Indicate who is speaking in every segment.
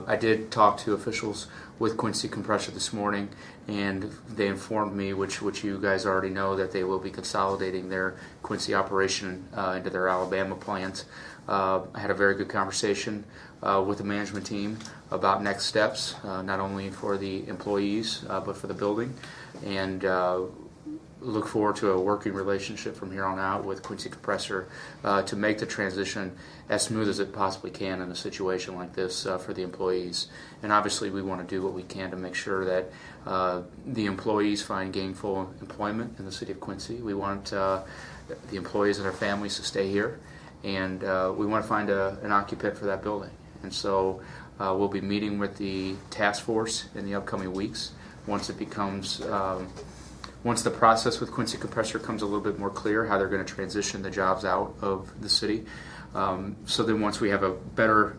Speaker 1: I did talk to officials with Quincy Compressor this morning, and they informed me, which you guys already know, that they will be consolidating their Quincy operation into their Alabama plant. I had a very good conversation with the management team about next steps, not only for the employees but for the building, and look forward to a working relationship from here on out with Quincy Compressor to make the transition as smooth as it possibly can in a situation like this for the employees. And obviously we want to do what we can to make sure that the employees find gainful employment in the city of Quincy. We want the employees and their families to stay here, and we want to find an occupant for that building. And so we'll be meeting with the task force in the upcoming weeks once it becomes once the process with Quincy Compressor comes a little bit more clear, how they're going to transition the jobs out of the city. So then once we have a better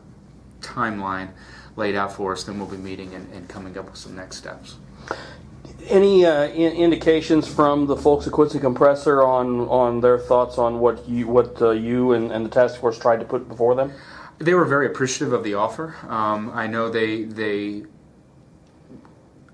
Speaker 1: timeline laid out for us, then we'll be meeting and coming up with some next steps.
Speaker 2: Any indications from the folks at Quincy Compressor on their thoughts on what you and the task force tried to put before them?
Speaker 1: They were very appreciative of the offer. I know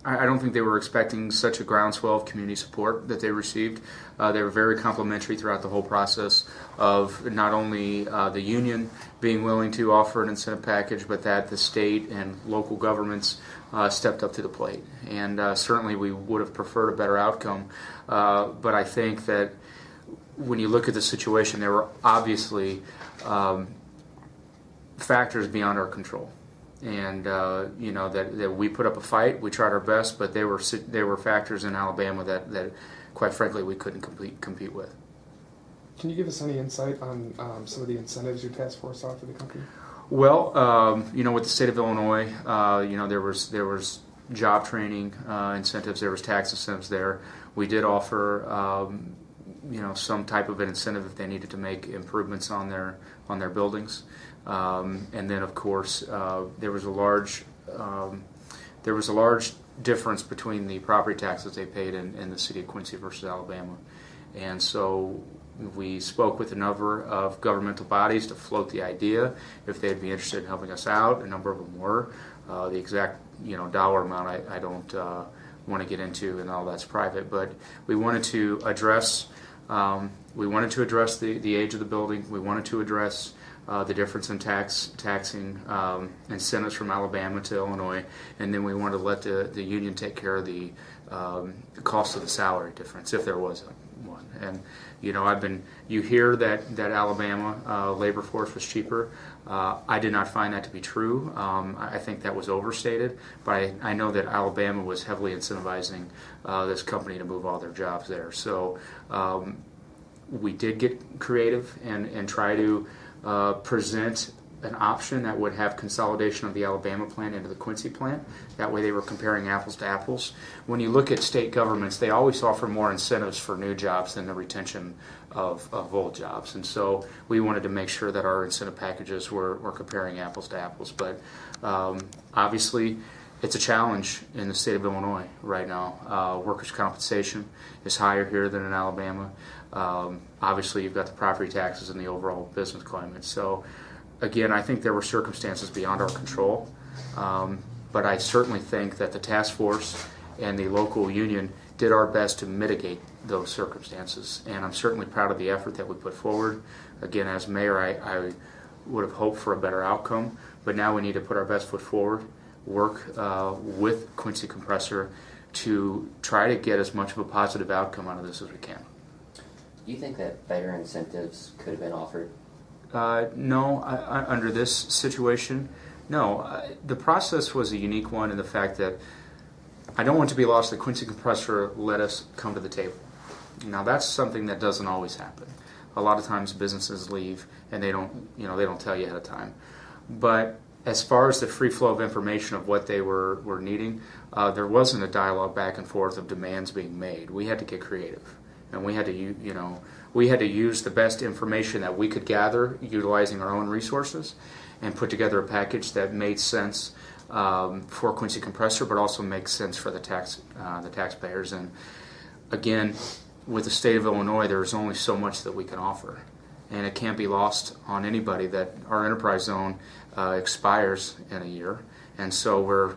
Speaker 1: I don't think they were expecting such a groundswell of community support that they received. They were very complimentary throughout the whole process of not only the union being willing to offer an incentive package, but that the state and local governments stepped up to the plate. And certainly we would have preferred a better outcome. But I think that when you look at the situation, there were obviously factors beyond our control. And that we put up a fight, we tried our best, but there were factors in Alabama that quite frankly we couldn't compete with.
Speaker 3: Can you give us any insight on some of the incentives your task force offered the company?
Speaker 1: Well, with the state of Illinois, there was job training incentives, there was tax incentives there. We did offer some type of an incentive if they needed to make improvements on their buildings. And then, of course, there was a large difference between the property taxes they paid in the city of Quincy versus Alabama. And so we spoke with a number of governmental bodies to float the idea if they'd be interested in helping us out. A number of them were. The exact dollar amount I don't want to get into, and all that's private. But we wanted to address the age of the building. We wanted to address the difference in taxing incentives from Alabama to Illinois, and then we wanted to let the union take care of the cost of the salary difference, if there was one. And you hear that Alabama labor force was cheaper. I did not find that to be true. I think that was overstated, but I know that Alabama was heavily incentivizing this company to move all their jobs there. So we did get creative and try to present an option that would have consolidation of the Alabama plant into the Quincy plant. That way they were comparing apples to apples. When you look at state governments, they always offer more incentives for new jobs than the retention of old jobs. And so we wanted to make sure that our incentive packages were comparing apples to apples. But obviously it's a challenge in the state of Illinois right now. Workers' compensation is higher here than in Alabama. Obviously you've got the property taxes and the overall business climate. So again, I think there were circumstances beyond our control, but I certainly think that the task force and the local union did our best to mitigate those circumstances, and I'm certainly proud of the effort that we put forward. Again, as mayor, I would have hoped for a better outcome, but now we need to put our best foot forward, work with Quincy Compressor to try to get as much of a positive outcome out of this as we can.
Speaker 4: Do you think that better incentives could have been offered?
Speaker 1: No, under this situation, no. The process was a unique one in the fact that I don't want to be lost that Quincy Compressor let us come to the table. Now that's something that doesn't always happen. A lot of times businesses leave and they don't tell you ahead of time. But as far as the free flow of information of what they were needing, there wasn't a dialogue back and forth of demands being made. We had to get creative. And we had to use the best information that we could gather, utilizing our own resources, and put together a package that made sense for Quincy Compressor, but also makes sense for the taxpayers. And again, with the state of Illinois, there is only so much that we can offer, and it can't be lost on anybody that our enterprise zone expires in a year, And so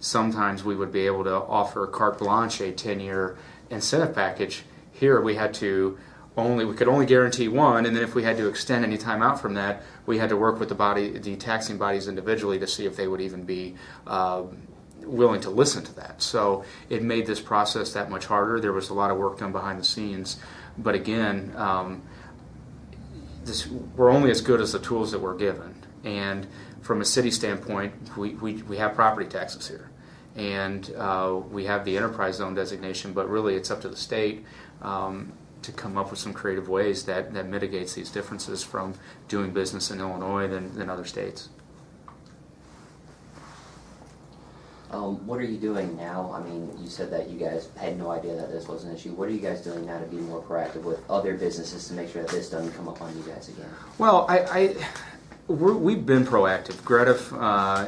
Speaker 1: sometimes we would be able to offer carte blanche a 10-year incentive package. Here we could only guarantee one, and then if we had to extend any time out from that, we had to work with the taxing bodies individually to see if they would even be willing to listen to that. So it made this process that much harder. There was a lot of work done behind the scenes, but again, we're only as good as the tools that we're given. And from a city standpoint, we have property taxes here, and we have the enterprise zone designation, but really it's up to the state to come up with some creative ways that mitigates these differences from doing business in Illinois than other states.
Speaker 4: What are you doing now? I mean, you said that you guys had no idea that this was an issue. What are you guys doing now to be more proactive with other businesses to make sure that this doesn't come up on you guys again?
Speaker 1: Well, we've been proactive. Greta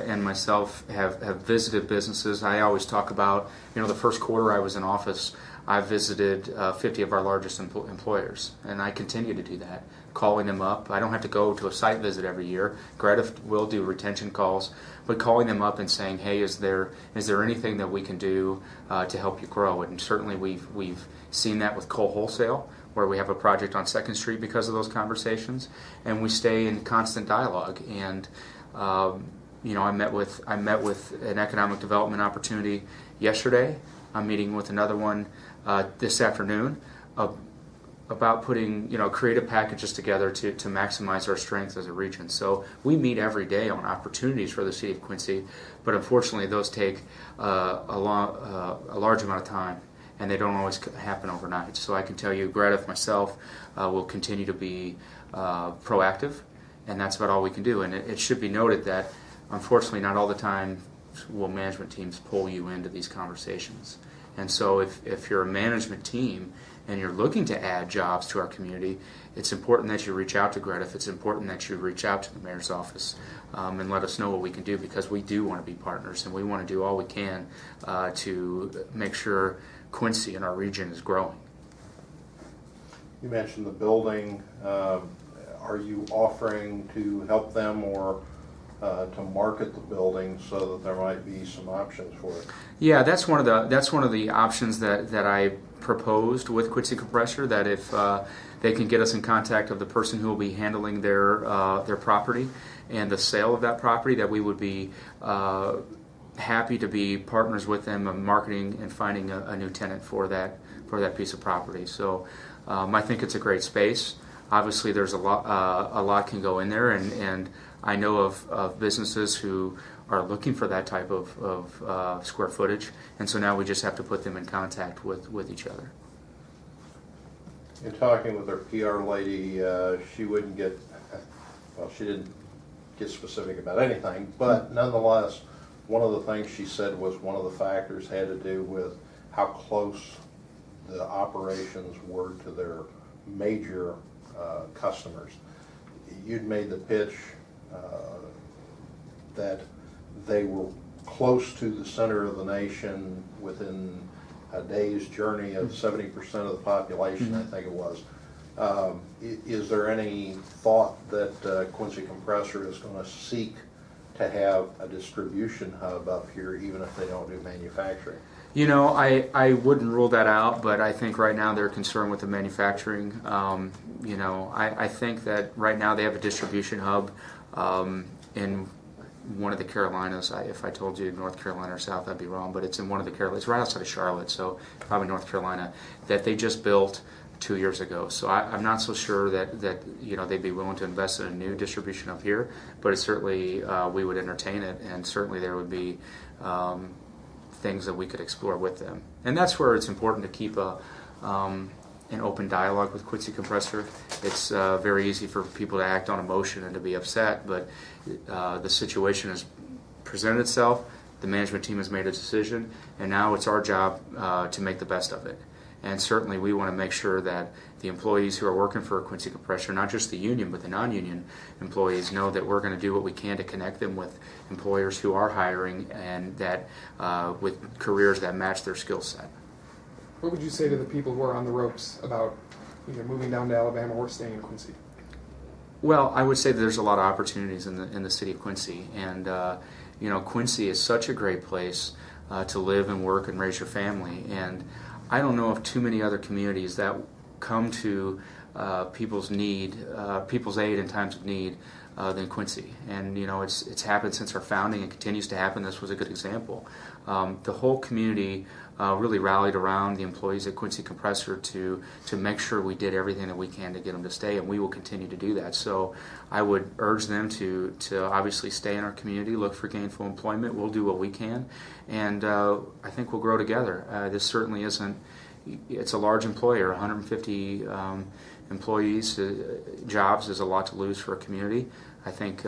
Speaker 1: and myself have visited businesses. I always talk about, the first quarter I was in office, I visited 50 of our largest employers, and I continue to do that, calling them up. I don't have to go to a site visit every year. Greta will do retention calls, but calling them up and saying, hey, is there anything that we can do to help you grow? And certainly we've seen that with coal wholesale, where we have a project on 2nd Street because of those conversations, and we stay in constant dialogue. And I met with an economic development opportunity yesterday. I'm meeting with another one this afternoon about putting creative packages together to maximize our strength as a region. So we meet every day on opportunities for the city of Quincy, but unfortunately those take a large amount of time, and they don't always happen overnight. So I can tell you, Greta, myself, will continue to be proactive, and that's about all we can do. And it should be noted that, unfortunately, not all the time will management teams pull you into these conversations. And so if you're a management team and you're looking to add jobs to our community, it's important that you reach out to Greta. It's important that you reach out to the mayor's office and let us know what we can do, because we do want to be partners, and we want to do all we can to make sure Quincy and our region is growing.
Speaker 5: You mentioned the building. Are you offering to help them or to market the building so that there might be some options for it?
Speaker 1: Yeah, that's one of the options that I proposed with Quincy Compressor. That if they can get us in contact of the person who will be handling their property and the sale of that property, that we would be happy to be partners with them in marketing and finding a new tenant for that piece of property. So I think it's a great space. Obviously, there's a lot can go in there, and I know of businesses who are looking for that type of square footage, and so now we just have to put them in contact with each other.
Speaker 5: In talking with our PR lady, she wouldn't get, well, she didn't get specific about anything, but nonetheless, one of the things she said was one of the factors had to do with how close the operations were to their major customers. You'd made the pitch that they were close to the center of the nation, within a day's journey of 70% of the population, I think it was. Is there any thought that Quincy Compressor is going to seek to have a distribution hub up here, even if they don't do manufacturing?
Speaker 1: I wouldn't rule that out, but I think right now they're concerned with the manufacturing. I think that right now they have a distribution hub in one of the Carolinas. If I told you North Carolina or South, I'd be wrong, but it's in one of the Carolinas. It's right outside of Charlotte, so probably North Carolina, that they just built 2 years ago. So I'm not so sure that they'd be willing to invest in a new distribution hub here, but it's certainly we would entertain it, and certainly there would be things that we could explore with them. And that's where it's important to keep an open dialogue with Quincy Compressor. It's very easy for people to act on emotion and to be upset, but the situation has presented itself. The management team has made a decision, and now it's our job to make the best of it. And certainly we want to make sure that the employees who are working for Quincy Compressor, not just the union, but the non-union employees, know that we're going to do what we can to connect them with employers who are hiring, and that with careers that match their skill set.
Speaker 3: What would you say to the people who are on the ropes about either moving down to Alabama or staying in Quincy?
Speaker 1: Well, I would say that there's a lot of opportunities in the city of Quincy, and Quincy is such a great place to live and work and raise your family, and I don't know of too many other communities that come to people's aid in times of need than Quincy. And it's happened since our founding and continues to happen. This was a good example. The whole community really rallied around the employees at Quincy Compressor to make sure we did everything that we can to get them to stay, and we will continue to do that. So I would urge them to obviously stay in our community, look for gainful employment. We'll do what we can, and I think we'll grow together. This certainly isn't. It's a large employer, 150 employees. Jobs is a lot to lose for a community. I think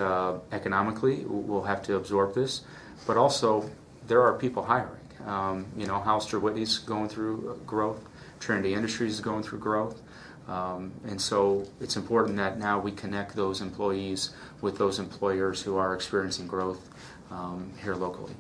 Speaker 1: economically we'll have to absorb this, but also there are people hiring. Hollister Whitney's going through growth. Trinity Industries is going through growth. And so it's important that now we connect those employees with those employers who are experiencing growth here locally.